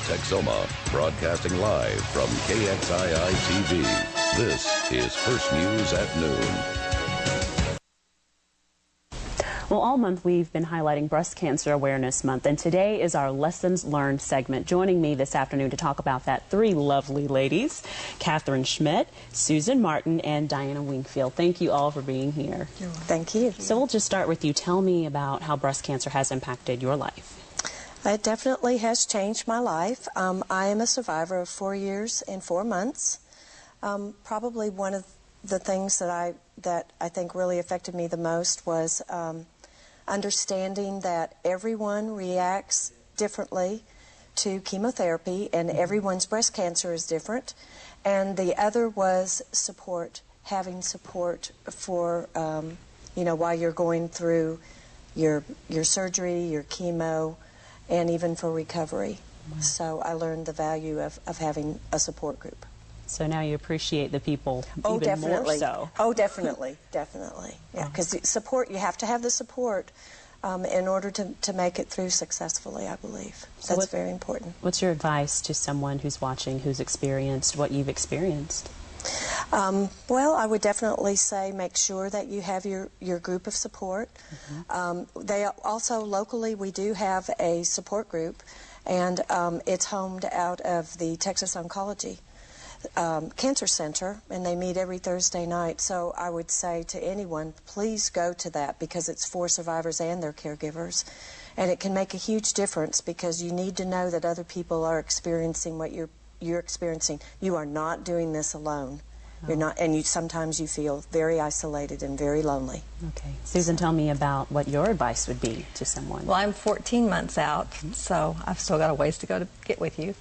Texoma, broadcasting live from KXII-TV. This is First News at Noon. Well, all month we've been highlighting Breast Cancer Awareness Month, and today is our Lessons Learned segment. Joining me this afternoon to talk about that, three lovely ladies, Catherine Schmidt, Susan Martin, and Diana Wingfield. Thank you all for being here. Thank you. So we'll just start with you. Tell me about how breast cancer has impacted your life. It definitely has changed my life. I am a survivor of 4 years and 4 months. Probably one of the things that I think really affected me the most was understanding that everyone reacts differently to chemotherapy, and everyone's breast cancer is different. And the other was support, having support for, while you're going through your surgery, your chemo, and even for recovery. Wow. So I learned the value of having a support group. So now you appreciate the people even definitely. more so. Oh, definitely, definitely. Yeah, because support, you have to have the support in order to make it through successfully, I believe. So that's very important. What's your advice to someone who's watching, who's experienced what you've experienced? Well, I would definitely say make sure that you have your group of support. Mm-hmm. They also, locally, we do have a support group, and it's homed out of the Texas Oncology Cancer Center, and they meet every Thursday night. So I would say to anyone, please go to that, because it's for survivors and their caregivers, and it can make a huge difference, because you need to know that other people are experiencing what you're experiencing. You are not doing this alone. You're not, and sometimes you feel very isolated and very lonely. Okay. Susan, tell me about what your advice would be to someone. Well, I'm 14 months out, so I've still got a ways to go to get with you.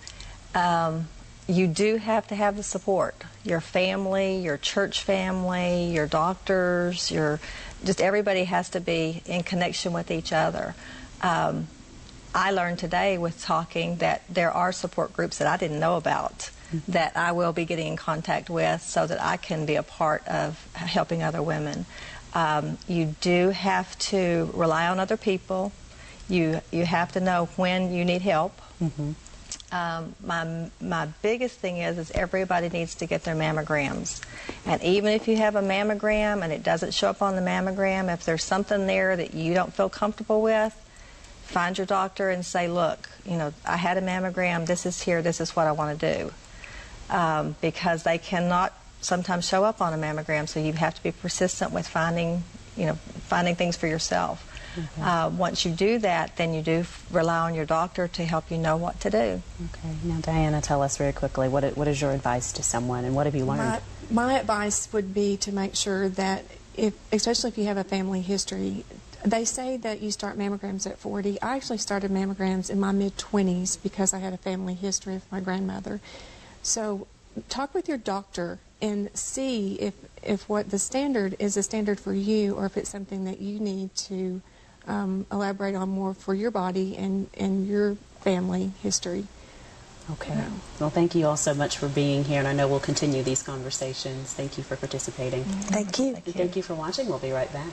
You do have to have the support. Your family, your church family, your doctors, just everybody has to be in connection with each other. I learned today with talking that there are support groups that I didn't know about that I will be getting in contact with, so that I can be a part of helping other women. You do have to rely on other people. You have to know when you need help. Mm-hmm. My biggest thing is everybody needs to get their mammograms. And even if you have a mammogram and it doesn't show up on the mammogram, if there's something there that you don't feel comfortable with, find your doctor and say, look, I had a mammogram, this is here, this is what I want to do. Because they cannot sometimes show up on a mammogram, so you have to be persistent with finding things for yourself. Mm-hmm. Once you do that, then you do rely on your doctor to help you know what to do. Okay. Now, Diana, tell us very quickly, what is your advice to someone, and what have you learned? My advice would be to make sure that, especially if you have a family history, they say that you start mammograms at 40. I actually started mammograms in my mid-20s because I had a family history with my grandmother. So talk with your doctor and see if what the standard is a standard for you, or if it's something that you need to elaborate on more for your body and your family history. Okay. Well, thank you all so much for being here, and I know we'll continue these conversations. Thank you for participating. Thank you. Thank you for watching. We'll be right back.